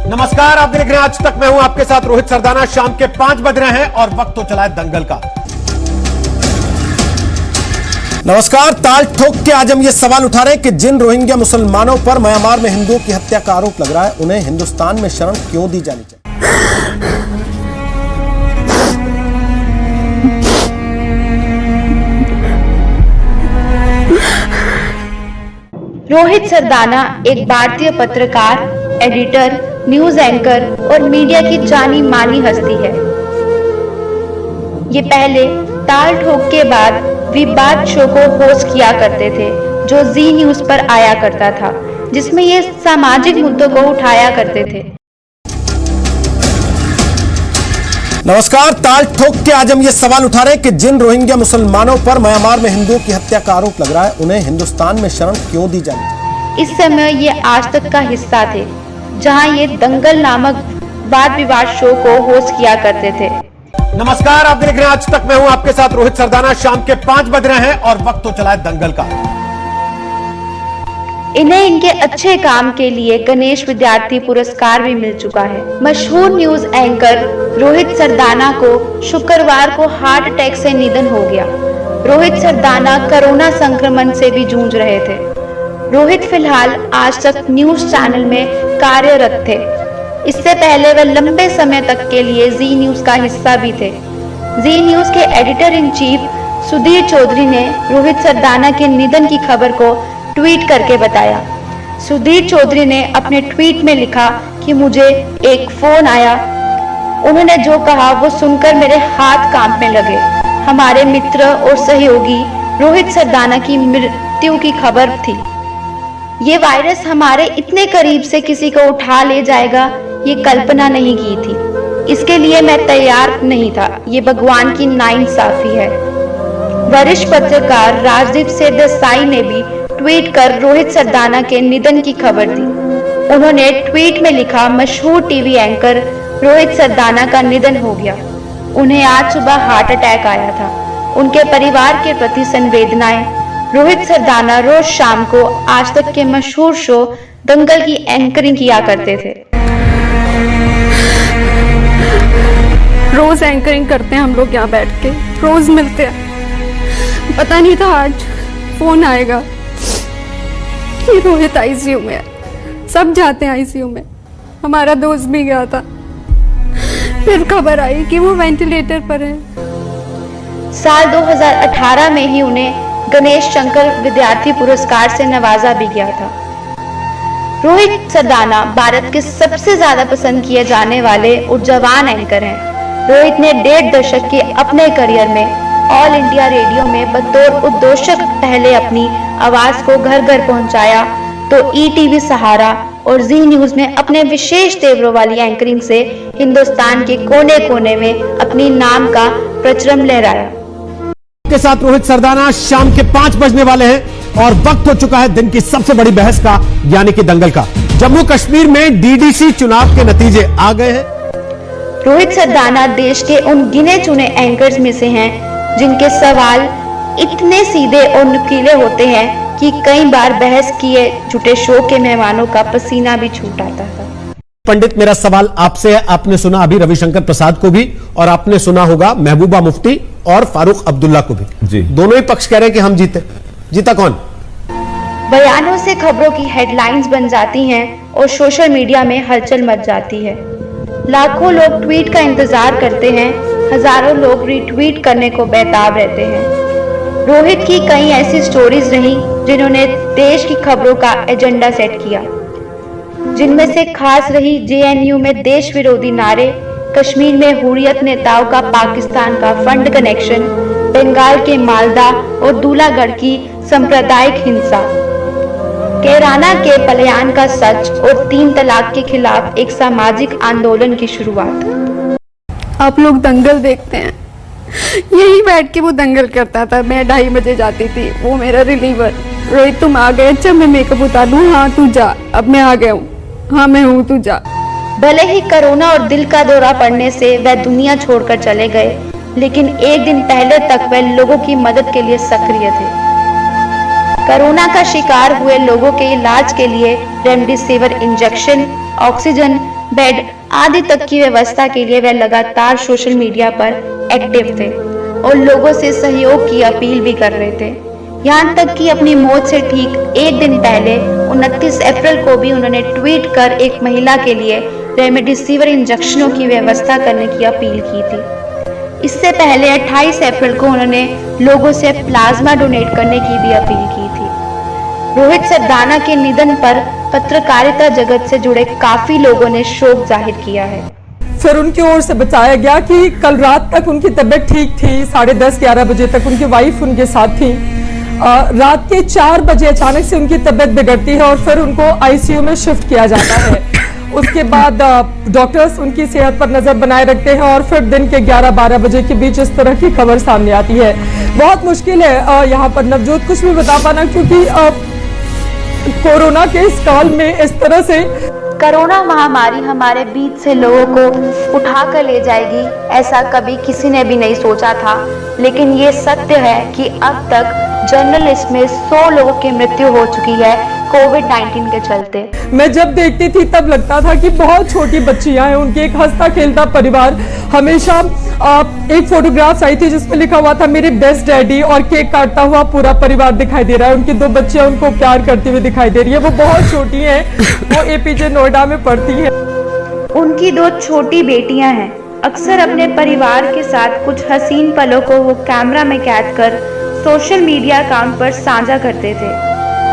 नमस्कार, आप देख रहे हैं आज तक। मैं हूं आपके साथ रोहित सरदाना। शाम के 5 बज रहे हैं और वक्त तो चला है दंगल का। नमस्कार। ताल ठोक के आज हम ये सवाल उठा रहे हैं कि जिन रोहिंग्या मुसलमानों पर म्यांमार में हिंदुओं की हत्या का आरोप लग रहा है, उन्हें हिंदुस्तान में शरण क्यों दी जानी चाहिए। रोहित सरदाना एक भारतीय पत्रकार, एडिटर, न्यूज एंकर और मीडिया की जानी मानी हस्ती है। ये पहले ताल ठोक के बाद विवाद शो को होस्ट किया करते थे, जो जी न्यूज पर आया करता था, जिसमें ये सामाजिक मुद्दों को उठाया करते थे। नमस्कार। ताल ठोक के आज हम ये सवाल उठा रहे हैं कि जिन रोहिंग्या मुसलमानों पर म्यांमार में हिंदुओं की हत्या का आरोप लग रहा है, उन्हें हिंदुस्तान में शरण क्यों दी जानी चाहिए। इस समय ये आज तक का हिस्सा थे, जहां ये दंगल नामक वाद विवाद शो को होस्ट किया करते थे। नमस्कार, आप देख रहे हैं आज तक। मैं हूं आपके साथ रोहित सरदाना। शाम के 5 बज रहे हैं और वक्त तो चला है दंगल का। इन्हें इनके अच्छे काम के लिए गणेश विद्यार्थी पुरस्कार भी मिल चुका है। मशहूर न्यूज एंकर रोहित सरदाना को शुक्रवार को हार्ट अटैक से निधन हो गया। रोहित सरदाना कोरोना संक्रमण से भी जूझ रहे थे। रोहित फिलहाल आज तक न्यूज चैनल में कार्यरत थे। इससे पहले वह लंबे समय तक के लिए जी न्यूज का हिस्सा भी थे। जी न्यूज के editor in chief Sudhir Chaudhary ने रोहित सरदाना के निधन की खबर को ट्वीट करके बताया। सुधीर चौधरी ने अपने ट्वीट में लिखा कि मुझे एक फोन आया। उन्होंने जो कहा वो सुनकर मेरे हाथ कांपने लगे। हमारे मित्र और सहयोगी रोहित सरदाना की मृत्यु की खबर थी। ये वायरस हमारे इतने करीब से किसी को उठा ले जाएगा, ये कल्पना नहीं की थी। इसके लिए मैं तैयार नहीं था। ये भगवान की नाइंसाफी है। वरिष्ठ पत्रकार राजदीप सरदेसाई ने भी ट्वीट कर रोहित सरदाना के निधन की खबर दी। उन्होंने ट्वीट में लिखा, मशहूर टीवी एंकर रोहित सरदाना का निधन हो गया। उन्हें आज सुबह हार्ट अटैक आया था। उनके परिवार के प्रति संवेदनाएं। रोहित सरदाना रोज शाम को आज तक के मशहूर शो दंगल की एंकरिंग किया करते थे। रोज एंकरिंग करते हैं हम लोग यहाँ बैठ के, रोज मिलते हैं। पता नहीं था आज फोन आएगा कि रोहित आईसीयू में है। सब जाते हैं आईसीयू में। हमारा दोस्त भी गया था, फिर खबर आई कि वो वेंटिलेटर पर है। साल 2018 में ही उन्हें गणेश शंकर विद्यार्थी पुरस्कार से नवाजा भी गया था। रोहित सरदाना भारत के सबसे ज्यादा पसंद किए जाने वाले और जवान एंकर हैं। रोहित ने 1.5 दशक के अपने करियर में ऑल इंडिया रेडियो में बतौर उद्घोषक पहले अपनी आवाज को घर घर पहुंचाया, तो ईटीवी सहारा और जी न्यूज में अपने विशेष तेवरों वाली एंकरिंग से हिंदुस्तान के कोने कोने में अपनी नाम का प्रचरम लहराया। के साथ रोहित सरदाना। शाम के 5 बजने वाले हैं और वक्त हो चुका है दिन की सबसे बड़ी बहस का, यानी कि दंगल का। जम्मू कश्मीर में डीडीसी चुनाव के नतीजे आ गए हैं। रोहित सरदाना देश के उन गिने चुने एंकर्स में से हैं जिनके सवाल इतने सीधे और नुकीले होते हैं कि कई बार बहस किए झूठे शो के मेहमानों का पसीना भी छूट आता था। पंडित, मेरा सवाल आपसे है। आपने सुना अभी रविशंकर प्रसाद को भी, और आपने सुना होगा महबूबा मुफ्ती और फारूक अब्दुल्ला को भी। जी, दोनों ही पक्ष कह रहे हैं कि हम जीते। जीता कौन? बयानों से खबरों की हेडलाइंस बन जाती हैं और सोशल मीडिया में हलचल मच जाती है। लाखों लोग ट्वीट का इंतजार करते हैं, हजारों लोग रीट्वीट करने को बेताब रहते हैं। रोहित की कई ऐसी स्टोरीज रही जिन्होंने देश की खबरों का एजेंडा सेट किया, जिनमें से खास रही जेएनयू में देश विरोधी नारे, कश्मीर में हुर्रियत नेताओं का पाकिस्तान का फंड कनेक्शन, बंगाल के मालदा और दूलागढ़ की सांप्रदायिक हिंसा, कैराना के पलायन का सच और 3 तलाक के खिलाफ एक सामाजिक आंदोलन की शुरुआत। आप लोग दंगल देखते हैं, यही बैठ के वो दंगल करता था। मैं 2:30 बजे जाती थी, वो मेरा रिलीवर। रोहित तुम आ गए, अच्छा मैं मेकअप उतार लूं। हाँ तू जा, अब मैं आ गया हूँ। हाँ मैं हूँ, तू जा। भले ही कोरोना और दिल का दौरा पड़ने से वह दुनिया छोड़कर चले गए, लेकिन एक दिन पहले तक वह लोगों की मदद के लिए सक्रिय थे। कोरोना का शिकार हुए लोगों के इलाज के लिए रेमडेसिविर इंजेक्शन, ऑक्सीजन, बेड आदि तक की व्यवस्था के लिए वे लगातार सोशल मीडिया पर एक्टिव थे और लोगों से सहयोग की अपील भी कर रहे थे। यहाँ तक कि अपनी मौत से ठीक एक दिन पहले 29 अप्रैल को भी उन्होंने ट्वीट कर एक महिला के लिए रेमडेसिविर इंजेक्शनों की व्यवस्था करने की अपील की थी। इससे पहले 28 अप्रैल को उन्होंने लोगों से प्लाज्मा डोनेट करने की भी अपील की थी। रोहित सरदाना के निधन पर पत्रकारिता जगत से जुड़े काफी लोगों ने शोक जाहिर किया है। फिर उनकी ओर से बताया गया कि कल रात तक उनकी तबीयत ठीक थी, 10:30-11 बजे तक उनकी वाइफ उनके साथ थी। रात के 4 बजे अचानक से उनकी तबीयत बिगड़ती है और फिर उनको आईसीयू में शिफ्ट किया जाता है। उसके बाद डॉक्टर्स उनकी सेहत पर नजर बनाए रखते हैं और फिर दिन के 11-12 बजे के बीच इस तरह की खबर सामने आती है। बहुत मुश्किल है यहाँ पर नवजोत कुछ भी बता पाना, क्योंकि कोरोना के इस काल में इस तरह से कोरोना महामारी हमारे बीच से लोगों को उठा कर ले जाएगी, ऐसा कभी किसी ने भी नहीं सोचा था। लेकिन ये सत्य है कि अब तक जनरल लिस्ट में 100 लोगों की मृत्यु हो चुकी है कोविड-19 के चलते। मैं जब देखती थी तब लगता था कि बहुत छोटी बच्चियां हैं, उनके एक हंसता खेलता परिवार। हमेशा एक फोटोग्राफ आई थी जिसमें लिखा हुआ था मेरे बेस्ट डैडी, और केक काटता हुआ पूरा परिवार दिखाई दे रहा है। उनकी 2 बच्चियां उनको प्यार करती हुई दिखाई दे रही है। वो बहुत छोटी हैं, वो एपीजे नोएडा में पढ़ती है। उनकी 2 छोटी बेटियां हैं। अक्सर अपने परिवार के साथ कुछ हसीन पलों को वो कैमरा में कैद कर सोशल मीडिया अकाउंट पर साझा करते थे।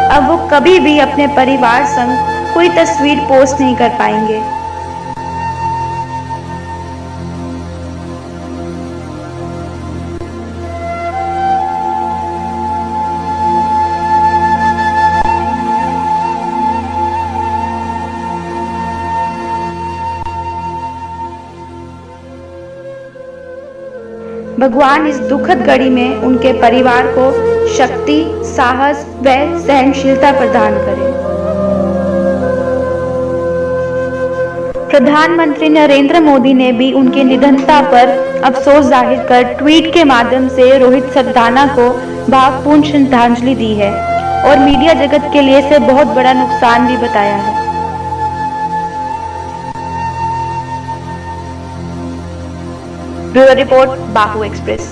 अब वो कभी भी अपने परिवार संग कोई तस्वीर पोस्ट नहीं कर पाएंगे। भगवान इस दुखद घड़ी में उनके परिवार को शक्ति, साहस व सहनशीलता प्रदान करें। प्रधानमंत्री नरेंद्र मोदी ने भी उनके निधनता पर अफसोस जाहिर कर ट्वीट के माध्यम से रोहित सरदाना को भावपूर्ण श्रद्धांजलि दी है और मीडिया जगत के लिए इसे बहुत बड़ा नुकसान भी बताया है। ब्यूरो रिपोर्ट, बाहू एक्सप्रेस।